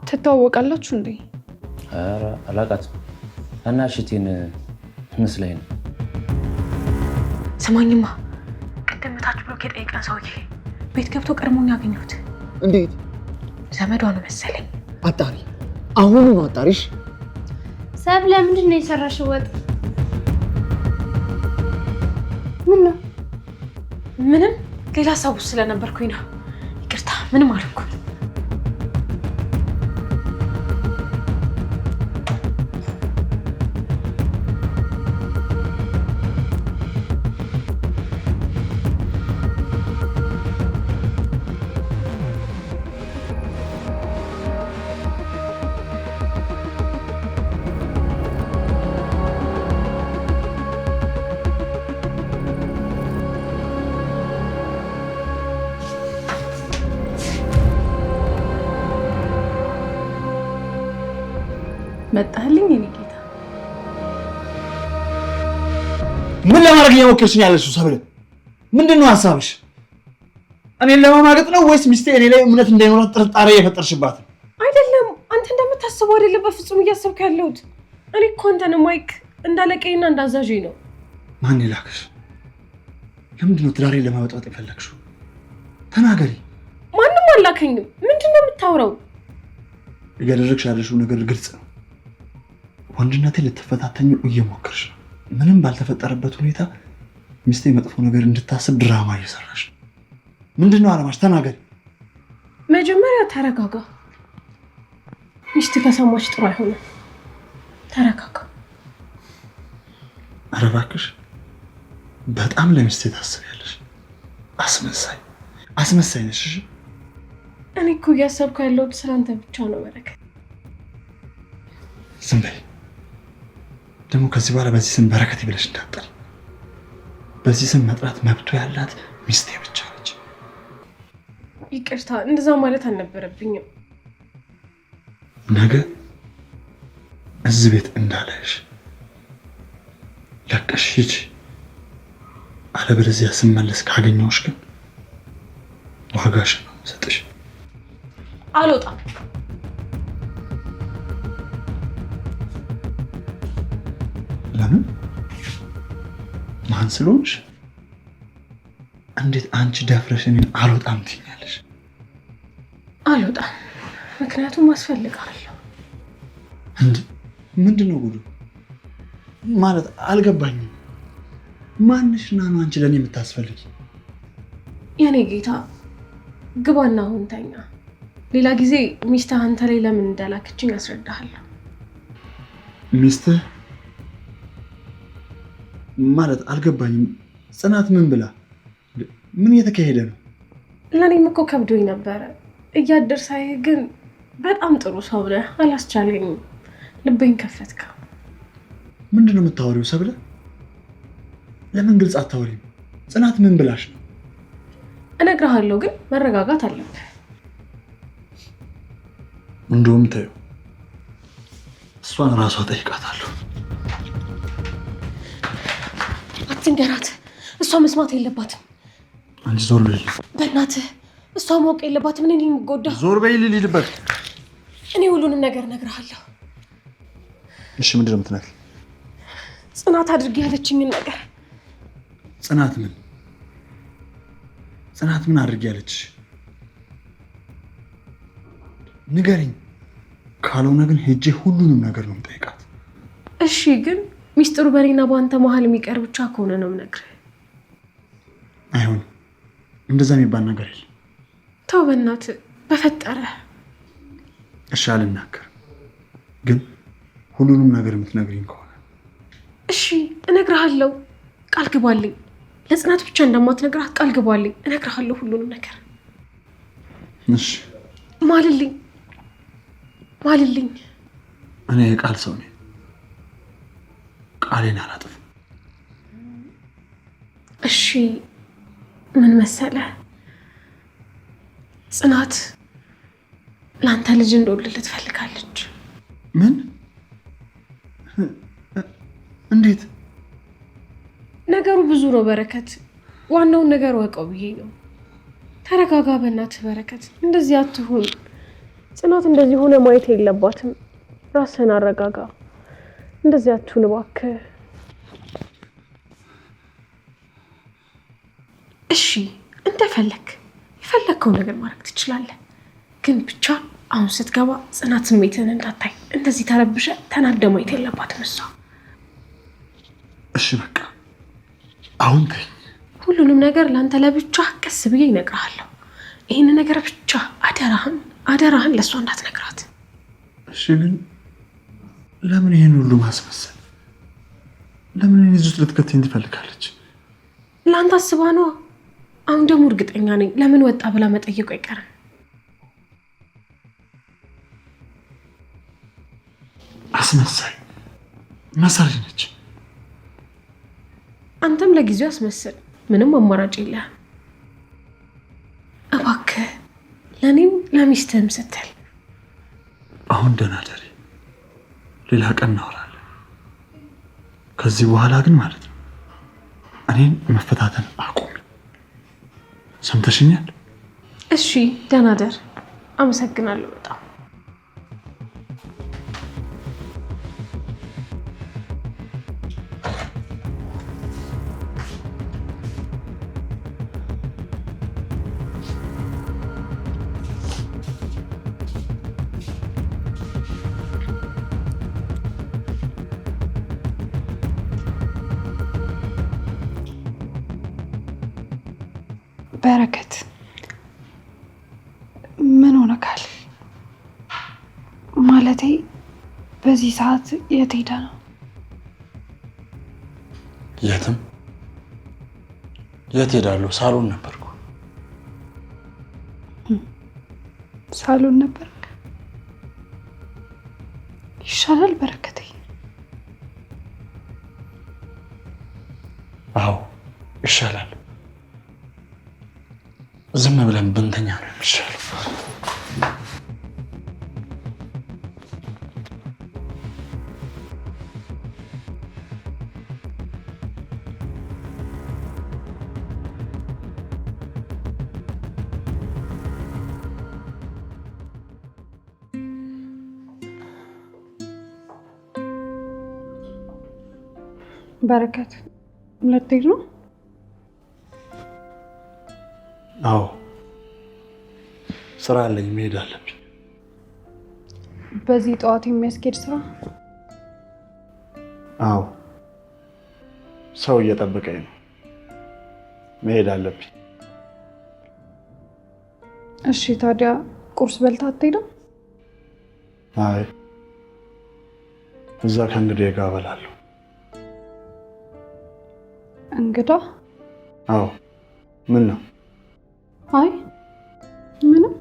ትተዋወቃላችሁ እንዴ? ኧረ አላውቃትም። ታናሽቴን መስለኝ ነው። ስማኝማ ቅድም ታች ብሎ ከጠየቀን ሰውዬ ቤት ገብቶ ቀድሞኝ ያገኘሁት። እንዴት? ዘመዷ ነው መሰለኝ። አጣሪ፣ አሁኑ ነው አጣሪሽ። ሰብ ለምንድን ነው የሰራሽው ወጥ? ምን ነው? ምንም ሌላ ሰው ስለነበርኩኝ ነው። ይቅርታ፣ ምንም አልኩ። መጣህልኝ የኔ ጌታ። ምን ለማድረግ እየሞከርሽ ነው ያለሽው ሰብለ? ምንድነው ሐሳብሽ? እኔን ለማማገጥ ነው ወይስ ሚስቴ እኔ ላይ እምነት እንዳይኖራት ጥርጣሬ የፈጠርሽባት? አይደለም፣ አንተ እንደምታስበው አይደለም በፍጹም እያሰብክ ያለሁት። እኔ እኮ አንተን ማይክ እንዳለቀኝና እንዳዛዥ ነው። ማን ይላክሽ? ለምንድነው ትዳሬን ለማበጣጥ የፈለግሽው? ተናገሪ። ማንም አላከኝም። ምንድነው የምታወራው? እያደረግሽ ያለሽው ነገር ግልጽ ነው። ወንድነቴን ልትፈታተኝ እየሞከርሽ ነው። ምንም ባልተፈጠረበት ሁኔታ ሚስቴ መጥፎ ነገር እንድታስብ ድራማ እየሰራሽ ነው። ምንድነው አላማሽ? ተናገሪ። መጀመሪያ ተረጋጋ። ሚስት ከሰማች ጥሩ አይሆንም። ተረጋጋ። ኧረ እባክሽ በጣም ለሚስቴ ታስቢያለሽ። አስመሳይ ነሽ። እኔ እኮ እያሰብኩ ያለሁት ስላንተ ብቻ ነው በረከት። ዝም በይ። ደግሞ ከዚህ በኋላ በዚህ ስም በረከት ይብለሽ እንዳትጠሪ። በዚህ ስም መጥራት መብቱ ያላት ሚስቴ ብቻ ነች። ይቅርታ፣ እንደዛ ማለት አልነበረብኝም። ነገ እዚህ ቤት እንዳለሽ ለቀሽ ሂጂ። አለበለዚያ ስመለስ ካገኘሁሽ ግን ዋጋሽን ነው የምሰጥሽ። አልወጣም። ለምን? ማን ስለሆንሽ? እንዴት አንቺ ደፍረሽ እኔን አልወጣም ትይኛለሽ? አልወጣም፣ ምክንያቱም አስፈልጋለሁ። ምንድነው ጉዱ? ማለት አልገባኝም። ማንሽና ነው አንቺ ለኔ የምታስፈልጊ? የኔ ጌታ ግባና አሁን ተኛ። ሌላ ጊዜ ሚስትህ አንተ ላይ ለምን እንዳላከችኝ አስረዳሃለሁ። ሚስትህ ማለት አልገባኝም። ጽናት ምን ብላ? ምን እየተካሄደ ነው? ለኔም እኮ ከብዶኝ ነበረ። እያደር ሳይህ ግን በጣም ጥሩ ሰው ነህ። አላስቻለኝም። ልቤን ከፈትከው። ምንድነው የምታወሪው ሰብለ? ለምን ግልጽ አታወሪም? ጽናት ምን ብላሽ ነው? እነግርሃለሁ፣ ግን መረጋጋት አለብህ። እንደውም ተይው፣ እሷን ራሷ ጠይቃታለሁ። አትንገራት። እሷ መስማት የለባትም። አንቺ ዞር በይልኝ በእናትህ። እሷ ማወቅ የለባትም። እኔ ነኝ የምጎዳው። ዞር በይልኝ ልሂድበት። እኔ ሁሉንም ነገር እነግርሃለሁ። እሺ፣ ምንድን ነው የምትነግሪኝ? ጽናት አድርጌ ያለችኝን ነገር። ጽናት ምን አድርጌ ያለችሽ? ንገሪኝ። ካልሆነ ግን ሄጄ ሁሉንም ነገር ነው የምጠይቃት። እሺ፣ ግን ሚስጥሩ በእኔና በአንተ መሀል የሚቀር ብቻ ከሆነ ነው የምነግርህ። አይሆንም፣ እንደዛ የሚባል ነገር የለም። ተው በእናትህ በፈጠረህ። እሺ፣ አልናገርም፣ ግን ሁሉንም ነገር የምትነግሪኝ ከሆነ እሺ እነግርሃለሁ። ቃል ግባልኝ። ለጽናት ብቻ እንደማትነግራት ቃል ግባልኝ። እነግርሃለሁ ሁሉንም ነገር። እሺ ማልልኝ። እኔ የቃል ሰው ነኝ። ቃሌን አላጥፍም። እሺ ምን መሰለህ፣ ጽናት ለአንተ ልጅ እንደወልድልህ ትፈልጋለች። ምን? እንዴት? ነገሩ ብዙ ነው በረከት። ዋናውን ነገር ወቀው ብዬ ነው። ተረጋጋ በእናትህ በረከት። እንደዚህ አትሁን። ጽናት እንደዚህ ሆነ ማየት የለባትም። ራስህን አረጋጋ። እንደዚህ አትሁን እባክህ። እሺ እንደፈለክ የፈለከው ነገር ማድረግ ትችላለህ። ግን ብቻ አሁን ስትገባ ጽናት ስሜትን እንዳታይ። እንደዚህ ተረብሸ ተናደ ማየት የለባትም እሷ። እሺ በቃ አሁን ተይ። ሁሉንም ነገር ለአንተ ለብቻ ቀስ ብዬ እነግርሃለሁ። ይህን ነገር ብቻ አደራህን ለእሷ እንዳትነግራት። እሺ ግን ለምን ይሄን ሁሉ ማስመሰል? ለምን እኔ እዚህ ልትከተኝ ትፈልጋለች? ለአንተ አስባ ነዋ። አሁን ደግሞ እርግጠኛ ነኝ ለምን ወጣ ብላ መጠየቁ አይቀርም። አስመሳይ መሳሪ ነች። አንተም ለጊዜው አስመስል፣ ምንም አማራጭ የለህም። እባክህ ለእኔም ለሚስትህም ስትል አሁን ደህና ደሪ፣ ሌላ ቀን እናወራለን። ከዚህ በኋላ ግን ማለት ነው እኔን መፈታተን አቁም። ሰምተሽኛል? እሺ ደህና ደር። አመሰግናለሁ በጣም። በረከት ምን ሆነካል? ማለቴ በዚህ ሰዓት የት ሄደ ነው? የትም የት ሄዳለሁ? ሳሎን ነበርኩ። ሳሎን ነበርክ? ይሻላል በረከቴ። አዎ ይሻላል። ዝም ብለን ብንተኛ ነው የሚሻለው። በረከት ልትሄድ ነው? አዎ ስራ አለኝ፣ መሄድ አለብኝ። በዚህ ጠዋት የሚያስኬድ ስራ? አዎ ሰው እየጠበቀኝ ነው፣ መሄድ አለብኝ። እሺ ታዲያ ቁርስ በልታ አትሄድም? አይ እዛ ከእንግዲህ ጋር እበላለሁ። እንግዳ? አዎ ምን ነው? አይ ምንም።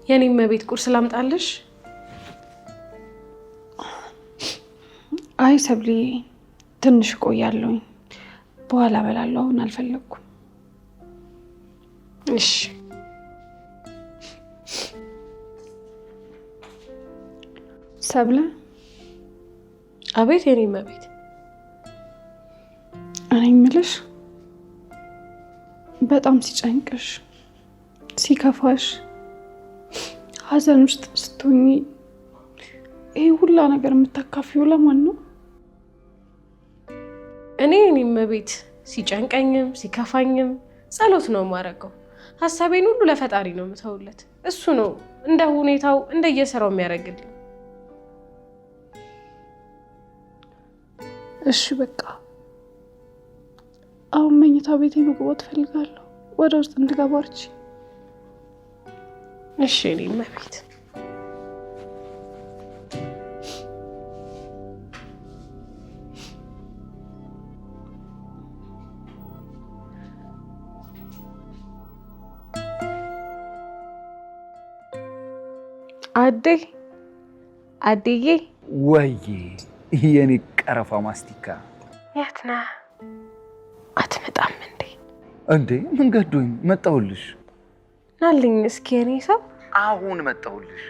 የኔም ቤት ቁርስ ላምጣልሽ? አይ ሰብሊ ትንሽ ቆያለሁኝ፣ በኋላ እበላለሁ። አሁን አልፈለኩም። እሺ። ሰብለ። አቤት የኔም ቤት። እኔ የምልሽ በጣም ሲጨንቅሽ፣ ሲከፋሽ፣ ሀዘን ውስጥ ስትሆኚ ይሄ ሁላ ነገር የምታካፊው ለማን ነው? እኔም ቤት ሲጨንቀኝም ሲከፋኝም ጸሎት ነው የማደርገው። ሀሳቤን ሁሉ ለፈጣሪ ነው የምተውለት። እሱ ነው እንደ ሁኔታው እንደየስራው የሚያደርግልኝ። እሺ በቃ አሁን መኝታ ቤቴ መግባት እፈልጋለሁ። ወደ ውስጥ እንድገባ አርቺ። እሺ እኔም ቤት አዴዬ ወይ የኔ ቀረፋ ማስቲካ የት ነህ? አትመጣም እንዴ? እንዴ ምን ገዶኝ መጣሁልሽ። ናልኝ እስኪ የኔ ሰው። አሁን መጣሁልሽ።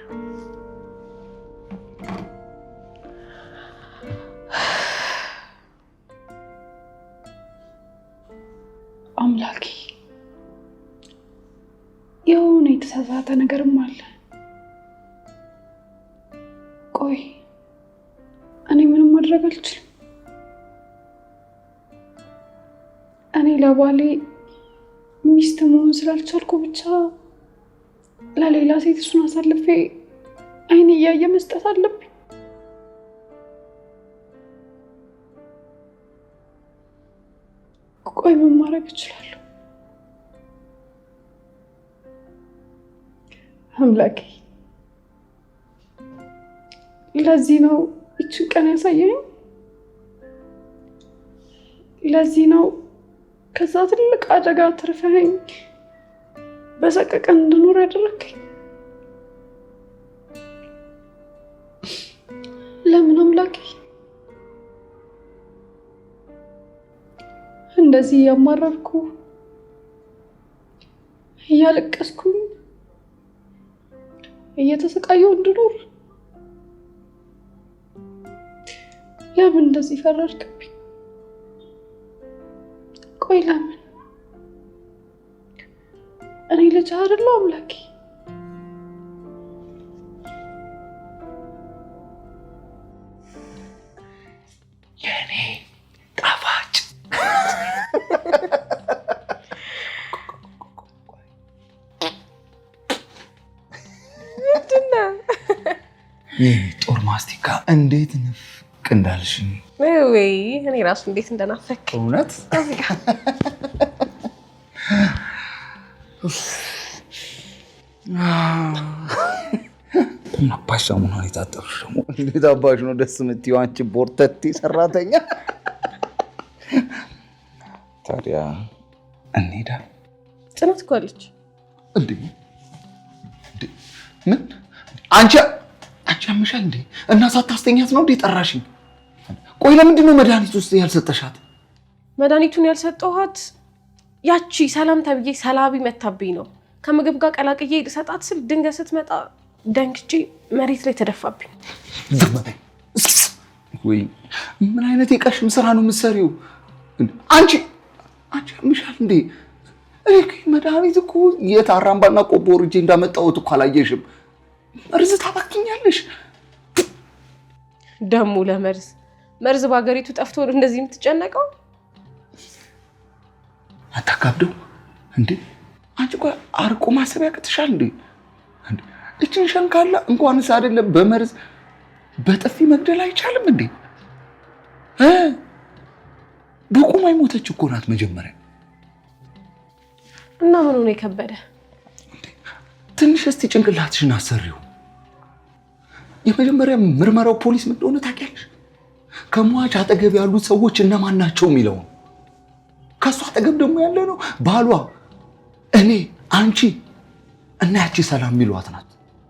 አምላኬ የሆነ የተሳሳተ ነገርም አለ። ቆይ እኔ ምንም ማድረግ አልችልም። እኔ ለባሌ ሚስት መሆን ስላልቻልኩ ብቻ ለሌላ ሴት እሱን አሳልፌ አይኔ እያየ መስጠት አለብኝ? ቆይ ምን ማድረግ እችላለሁ? አምላኬ ለዚህ ነው ይችን ቀን ያሳየኝ? ለዚህ ነው ከዛ ትልቅ አደጋ አትርፈኸኝ በሰቀቀን እንድኖር ያደረግከኝ? ለምን አምላኬ እንደዚህ እያማረርኩ እያለቀስኩኝ እየተሰቃየሁ እንድኖር ለምን እንደዚህ ፈረድክብኝ? ቆይ ለምን? እኔ ልጅ አይደለሁ አምላኬ? የኔ ጣፋጭ ይህ ጦር ማስቲካ እንዴት ንፍቅ እንዳልሽኝ ወይ እኔ ራሱ እንዴት እንደናፈክ እውነት። አባሽ ሰሞኑን የታጠብሽ ደግሞ እንዴት አባሽ ነው ደስ የምትይው አንቺ ቦርተቴ ሰራተኛ። ታዲያ እንሄዳ ጽናት እኮ አለች። እንዴ ምን አንቺ ያምሻል እንዴ? እና ሳታስተኛት ነው እንዴ ጠራሽኝ? ቆይ ለምንድን ነው መድኃኒት ውስጥ ያልሰጠሻት? መድኃኒቱን ያልሰጠኋት ያቺ ሰላም ተብዬ ሰላቢ መታብኝ ነው። ከምግብ ጋር ቀላቅዬ ልሰጣት ስል ድንገት ስትመጣ ደንግጬ መሬት ላይ ተደፋብኝ። ዝምበይ ወይ ምን አይነት የቀሽም ስራ ነው የምትሰሪው? አንቺ ያምሻል እንዴ? መድኃኒት እኮ የታራምባና ቆቦ ወርጄ እንዳመጣሁት እኮ አላየሽም? መርዝ ታባክኛለሽ ደሙ ለመርዝ መርዝ በሀገሪቱ ጠፍቶ እንደዚህ የምትጨነቀው? አታካብደው እንዴ አንቺ እኮ አርቆ ማሰብ ያቅትሻል እንዴ? እችን ሸንካላ እንኳንስ አይደለም በመርዝ በጥፊ መግደል አይቻልም እንዴ? በቁም አይሞተች እኮ ናት መጀመሪያ። እና ምን ሆነ የከበደ? ትንሽ እስቲ ጭንቅላትሽን አሰሪው። የመጀመሪያ ምርመራው ፖሊስ ምን እንደሆነ ታውቂያለሽ? ከሟች አጠገብ ያሉት ሰዎች እነማን ናቸው የሚለው ነው። ከሷ አጠገብ ደግሞ ያለ ነው ባሏ፣ እኔ፣ አንቺ እና ያቺ ሰላም የሚሏት ናት።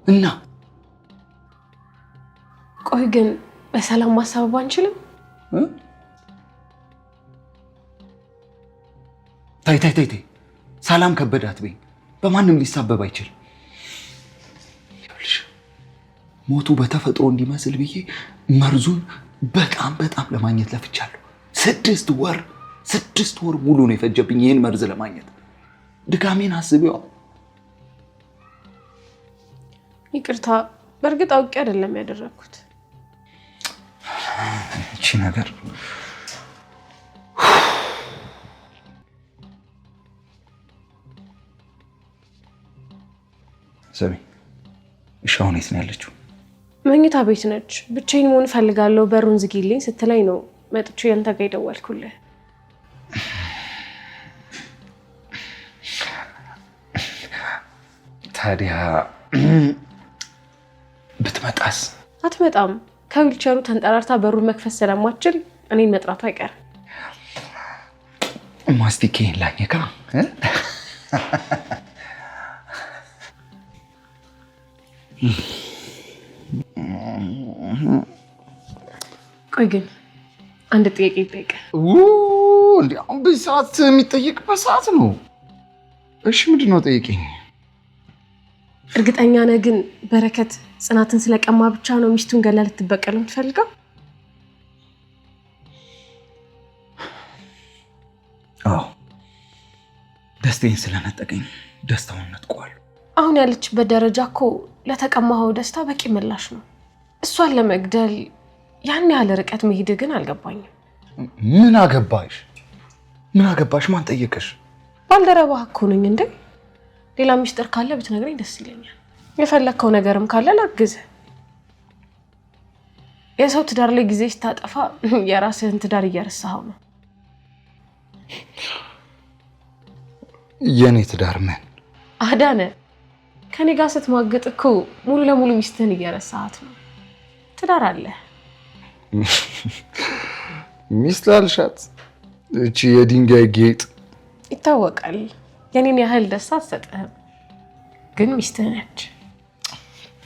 እና ቆይ ግን በሰላም ማሳበብ አንችልም? ታይ ሰላም ከበዳት በይ። በማንም ሊሳበብ አይችልም። ሞቱ በተፈጥሮ እንዲመስል ብዬ መርዙን በጣም ለማግኘት ለፍቻለሁ። 6 ወር ሙሉ ነው የፈጀብኝ ይህን መርዝ ለማግኘት። ድጋሜን አስቢዋ። ይቅርታ፣ በእርግጥ አውቄ አይደለም ያደረኩት። እቺ ነገር ሰሚ እሻውን የት ነው ያለችው? መኝታ ቤት ነች። ብቻዬን መሆን እፈልጋለሁ በሩን ዝጊልኝ ስትለኝ ነው መጥቼ ያንተ ጋር የደወልኩልህ። ታዲያ ብትመጣስ? አትመጣም። ከዊልቸሩ ተንጠራርታ በሩን መክፈት ስለማትችል እኔን መጥራቱ አይቀርም። ማስቲኬን ላኝካ። ቆይ ግን አንድ ጥያቄ ይጠይቅ። እንዴ አሁን በዚህ ሰዓት የሚጠይቅበት ሰዓት ነው? እሺ ምንድን ነው ጠይቀኝ። እርግጠኛ ነህ ግን በረከት ጽናትን ስለቀማ ብቻ ነው ሚስቱን ገላ ልትበቀል የምትፈልገው? አዎ ደስታዬን ስለነጠቀኝ ደስታውን ነጥቋል። አሁን ያለችበት ደረጃ እኮ ለተቀማኸው ደስታ በቂ ምላሽ ነው። እሷን ለመግደል ያን ያህል ርቀት መሄድ ግን አልገባኝም። ምን አገባሽ? ምን አገባሽ? ማን ጠየቀሽ? ባልደረባህ እኮ ነኝ እንዴ። ሌላ ሚስጥር ካለ ብትነግረኝ ደስ ይለኛል። የፈለግከው ነገርም ካለ ላግዝህ። የሰው ትዳር ላይ ጊዜ ስታጠፋ የራስህን ትዳር እየረሳኸው ነው። የኔ ትዳር ምን አዳነ? ከኔ ጋር ስትማገጥ እኮ ሙሉ ለሙሉ ሚስትህን እየረሳሃት ነው። ትዳር አለ። ሚስት አልሻት? እቺ የድንጋይ ጌጥ ይታወቃል። የኔን ያህል ደስታ አትሰጥህም፣ ግን ሚስትህ ነች።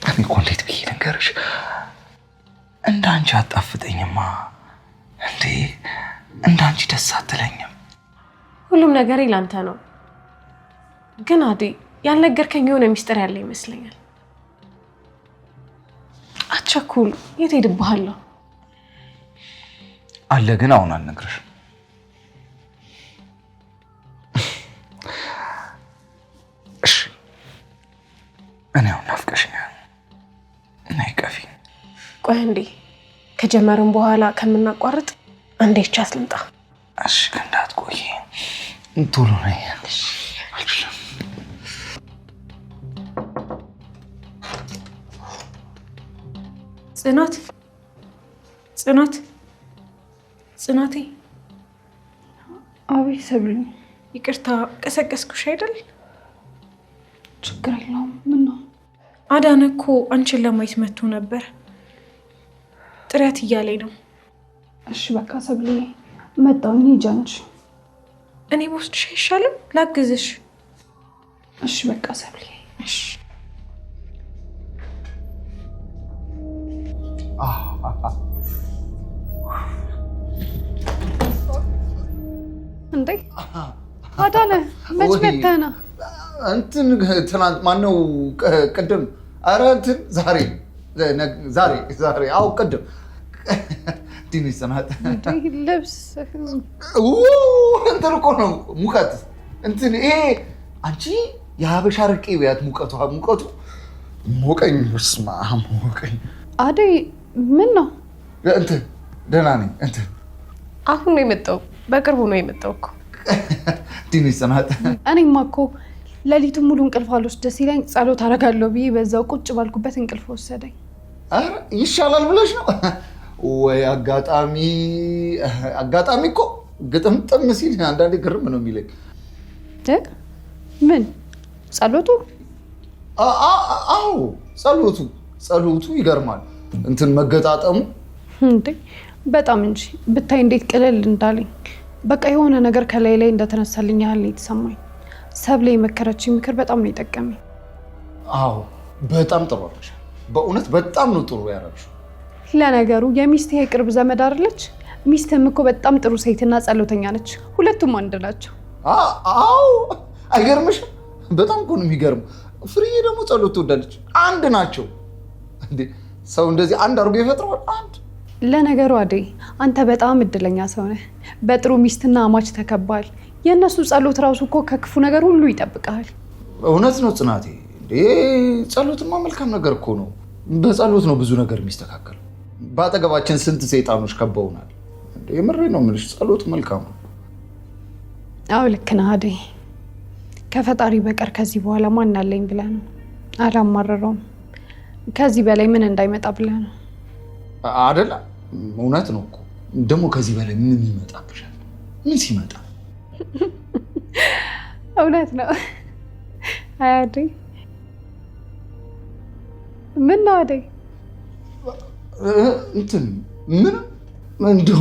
እኔ እኮ እንዴት ብዬ ልንገርሽ፣ እንዳንቺ አጣፍጠኝማ እንዴ! እንዳንቺ ደስ አትለኝም። ሁሉም ነገር ላንተ ነው። ግን አዴ ያልነገርከኝ የሆነ ሚስጥር ያለ ይመስለኛል። አትቸኩል። የት ሄድብሃለሁ? አለ ግን አሁን አልነግርሽም። እሺ እኔ አሁን ናፍቀሽኛል። ነይ ቀፊ። ቆይ እንዴ ከጀመርን በኋላ ከምናቋርጥ አንዴ ቻስ ልምጣ። እሺ እንዳትቆይ ቶሎ ነይ። ጽናቴ። አቤት ሰብልኝ። ይቅርታ ቀሰቀስኩሽ አይደል? ችግር የለውም። ምን ነው? አዳነ እኮ አንቺን ለማየት መጥቶ ነበር። ጥሪያት እያለኝ ነው። እሺ በቃ ሰብልኝ፣ መጣሁ። ሂጂ አንቺ። እኔ በወስድሽ አይሻልም? ላግዝሽ። እሺ በቃ ሰብልኝ። እሺ እንዴ አዳነ መች መተህ ነው? እንትን ትናንት ማነው ቅድም? ኧረ እንትን ዛሬ አዎ ቅድም ዲኒ ጽናት ልብስ እንትን እኮ ነው ሙቀት እንትን ይሄ አንቺ የሀበሻ ርቄ ብያት ሙቀቱ ሞቀኝ። ስማ ሞቀኝ። አደይ ምን ነው? እንትን ደህና ነኝ። እንትን አሁን ነው የመጣው፣ በቅርቡ ነው የመጣው እኮ ዲኒ ጽናት። እኔማ እኮ ሌሊቱን ሙሉ እንቅልፍ አልወስድ ደስ ይለኝ ጸሎት አደርጋለሁ ብዬ በዛው ቁጭ ባልኩበት እንቅልፍ ወሰደኝ። ኧረ ይሻላል ብለሽ ነው ወይ? አጋጣሚ እኮ ግጥምጥም ሲል አንዳንዴ ግርም ነው የሚለኝ። ምን ጸሎቱ? አዎ ጸሎቱ ይገርማል። እንትን መገጣጠሙ እንዴ በጣም እንጂ ብታይ እንዴት ቅልል እንዳለኝ። በቃ የሆነ ነገር ከላይ ላይ እንደተነሳልኝ ያህል ነው የተሰማኝ። ሰብለ የመከረችኝ ምክር በጣም ነው የጠቀመኝ። አዎ በጣም ጥሩ አደረግሽ። በእውነት በጣም ነው ጥሩ ያደረግሽው። ለነገሩ የሚስቴ የቅርብ ዘመድ አይደለች? ሚስትም እኮ በጣም ጥሩ ሴትና ጸሎተኛ ነች። ሁለቱም አንድ ናቸው። አዎ አይገርምሽም? በጣም እኮ ነው የሚገርም። ፍርዬ ደግሞ ጸሎት ትወዳለች። አንድ ናቸው እንዴ! ሰው እንደዚህ አንድ አድርጎ ይፈጥረዋል? አንድ። ለነገሩ አደይ አንተ በጣም እድለኛ ሰው ነህ። በጥሩ ሚስትና አማች ተከባል። የእነሱ ጸሎት ራሱ እኮ ከክፉ ነገር ሁሉ ይጠብቃል። እውነት ነው ጽናቴ። እንዴ ጸሎትማ መልካም ነገር እኮ ነው። በጸሎት ነው ብዙ ነገር የሚስተካከል። በአጠገባችን ስንት ሰይጣኖች ከበውናል። እንዴ የምሬን ነው የምልሽ፣ ጸሎት መልካም ነው። አዎ ልክ ነህ አደይ። ከፈጣሪ በቀር ከዚህ በኋላ ማን አለኝ ብለህ ነው? አላማረረውም። ከዚህ በላይ ምን እንዳይመጣ ብለህ ነው አይደለ? እውነት ነው እኮ። ደግሞ ከዚህ በላይ ምን ይመጣብሻል? ምን ሲመጣ? እውነት ነው። አይ አደይ ምን ነው አደይ? እንትን ምን እንደው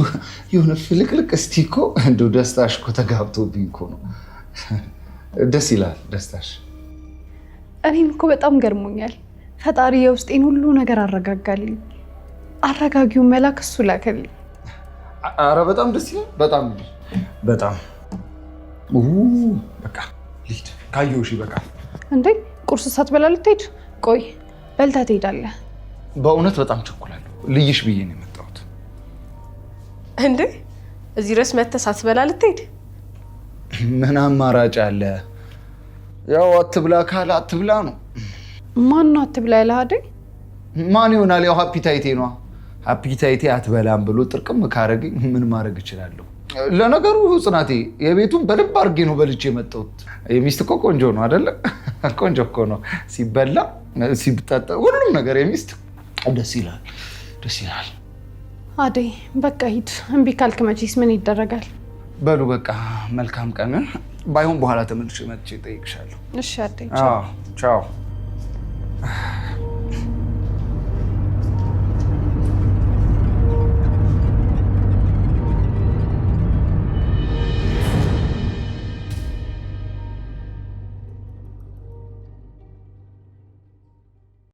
የሆነ ፍልቅልቅ እስቲ እኮ እንደው ደስታሽ እኮ ተጋብቶብኝ እኮ ነው። ደስ ይላል ደስታሽ። እኔም እኮ በጣም ገርሞኛል። ፈጣሪ የውስጤን ሁሉ ነገር አረጋጋልኝ። አረጋጊውን መላክ እሱ ላከልኝ። ኧረ በጣም ደስ ይላል። በጣም በጣም በቃ ልሂድ። ካየሁሽ ይበቃል። እንዴ ቁርስ ሳትበላ ልትሄድ? ቆይ በልተህ ትሄዳለህ። በእውነት በጣም ቸኩላለሁ። ልይሽ ብዬ ነው የመጣሁት። እንዴ እዚህ ድረስ መተህ ሳትበላ ልትሄድ? ምን አማራጭ አለ? ያው አትብላ ካለ አትብላ ነው። ማን ነው አትብላ ያለህ? አደይ ማን ይሆናል? ያው ሃፒታይቴ ነው። ሃፒታይቴ አትበላም ብሎ ጥርቅም ካረገኝ ምን ማድረግ እችላለሁ? ለነገሩ ጽናቴ የቤቱን በልብ አድርጌ ነው በልቼ የመጣሁት። የሚስት እኮ ቆንጆ ነው አይደለ? ቆንጆ እኮ ነው ሲበላ ሲጠጣ፣ ሁሉም ነገር የሚስት ደስ ይላል፣ ደስ ይላል። አደይ በቃ ሂድ። እምቢ ካልክ መቼስ ምን ይደረጋል? በሉ በቃ መልካም ቀን። ባይሆን በኋላ ተመልሼ መጥቼ እጠይቅሻለሁ። እሺ አደይ ቻው።